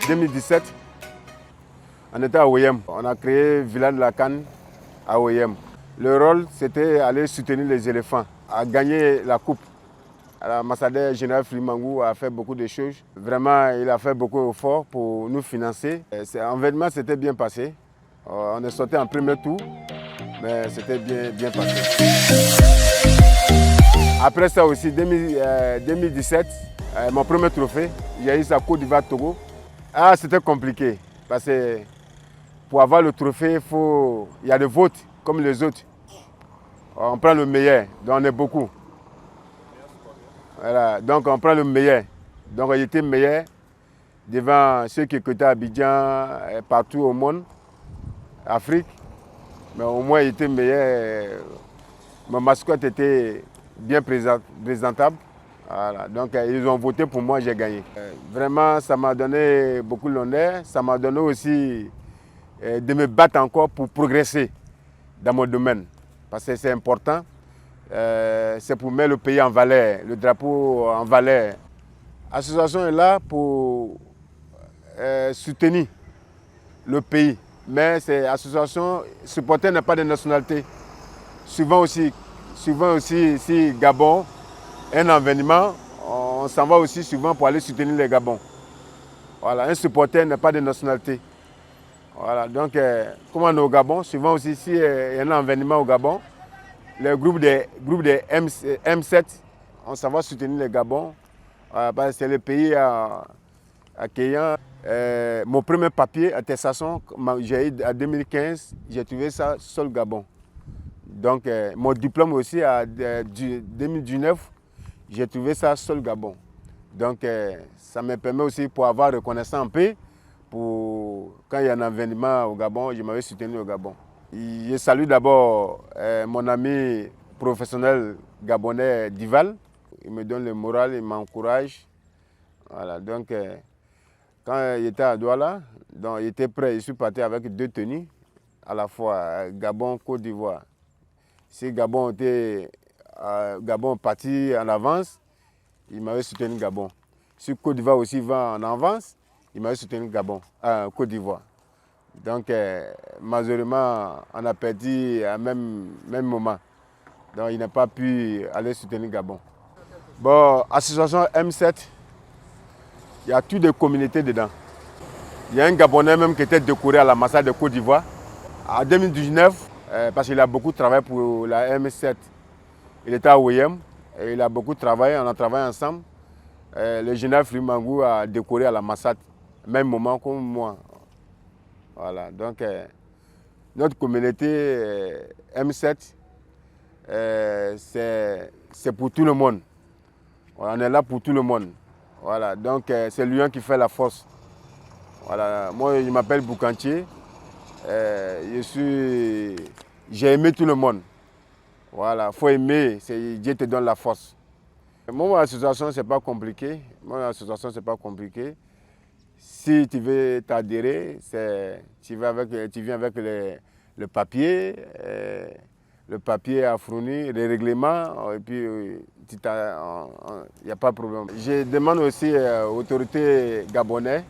2017, on était à OIM. On a créé Villa de la Canne à OIM. Le rôle, c'était aller soutenir les éléphants, à gagner la coupe. L'ambassadeur général Flimangou a fait beaucoup de choses. Vraiment, il a fait beaucoup d'efforts pour nous financer. L'événement s'était bien passé. On est sorti en premier tour, mais c'était bien passé. Après ça aussi, 2017, mon premier trophée, il y a eu ça Côte d'Ivoire-Togo. C'était compliqué parce que pour avoir le trophée, il y a des votes comme les autres. On prend le meilleur, donc on est beaucoup. Voilà, donc on prend le meilleur. Donc il était meilleur devant ceux qui étaient à Abidjan, partout au monde, Afrique. Mais au moins il était meilleur. Mon mascotte était bien présentable. Voilà, donc ils ont voté pour moi, j'ai gagné. Vraiment, ça m'a donné beaucoup d'honneur. Ça m'a donné aussi de me battre encore pour progresser dans mon domaine. Parce que c'est important. C'est pour mettre le pays en valeur, le drapeau en valeur. L'association est là pour soutenir le pays. Mais cette association, supporter n'a pas de nationalité. Souvent aussi, ici, Gabon, un événement, on s'en va aussi souvent pour aller soutenir les Gabon. Voilà, un supporter n'a pas de nationalité. Voilà, donc, comme on est au Gabon, souvent aussi, ici, il y a un événement au Gabon, le groupe de M7, on s'en va soutenir les Gabon. C'est le pays accueillant. Mon premier papier, attestation, j'ai eu en 2015, j'ai trouvé ça seul Gabon. Donc, mon diplôme aussi, en 2019, j'ai trouvé ça seul Gabon. Donc, ça me permet aussi pour avoir reconnaissance un peu, pour quand il y a un événement au Gabon, je m'avais soutenu au Gabon. Je salue d'abord mon ami professionnel gabonais Dival. Il me donne le moral, il m'encourage. Voilà, donc, quand il était à Douala, donc, il était prêt. Je suis parti avec 2 tenues, à la fois Gabon, Côte d'Ivoire. Si Gabon était parti en avance, il m'avait soutenu Gabon. Si Côte d'Ivoire aussi va en avance, il m'avait soutenu Côte d'Ivoire. Donc, malheureusement, on a perdu à même moment. Donc, il n'a pas pu aller soutenir Gabon. Bon, association M7, il y a toutes les communautés dedans. Il y a un Gabonais même qui était décoré à l'ambassade de Côte d'Ivoire. En 2019, parce qu'il a beaucoup travaillé pour la M7. Il était à OIM et il a beaucoup travaillé, on a travaillé ensemble. Le général Flimangou a décoré à l'ambassade, même moment comme moi. Voilà, donc notre communauté M7, c'est pour tout le monde. Voilà, on est là pour tout le monde. Voilà, donc c'est l'union qui fait la force. Voilà, moi je m'appelle Boukantier. J'ai aimé tout le monde. Voilà, il faut aimer, Dieu te donne la force. Mon association, ce n'est pas compliqué. Si tu veux t'adhérer, tu viens avec le papier à fournir, les règlements, et puis il n'y a pas de problème. Je demande aussi aux autorités gabonaises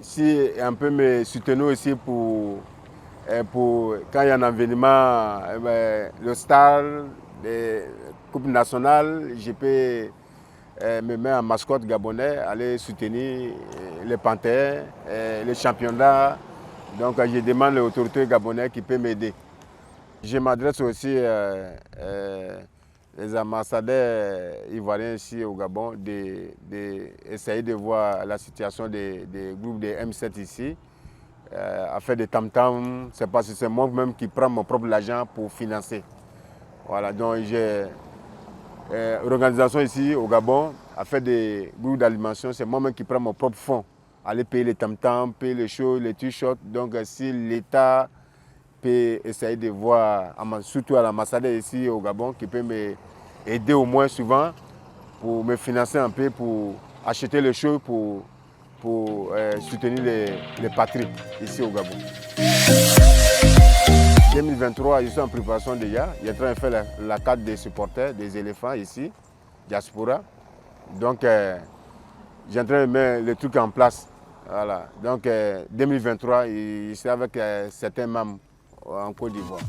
si un peu me soutenir aussi pour quand il y a un événement, le star, les coupes nationales, je peux me mettre en mascotte gabonais, aller soutenir les panthères, les championnats. Donc je demande aux autorités gabonaises qui peuvent m'aider. Je m'adresse aussi les ambassadeurs ivoiriens ici au Gabon d'essayer de voir la situation des groupes de M7 ici. À faire des tam-tams, c'est parce que c'est moi même qui prends mon propre argent pour financer. Voilà, donc j'ai l'organisation ici au Gabon, à faire des groupes d'alimentation, c'est moi-même qui prends mon propre fonds. Aller payer les tam-tams, payer les shows, les t-shirts. Donc si l'État peut essayer de voir, surtout à l'ambassade ici au Gabon, qui peut m'aider au moins souvent pour me financer un peu, pour acheter les shows, pour soutenir les patries ici au Gabon. 2023, je suis en préparation déjà. Je suis en train de faire la carte des supporters, des éléphants ici, diaspora. Donc, j'ai en train de mettre le truc en place. Voilà. Donc 2023, je suis avec certains membres en Côte d'Ivoire.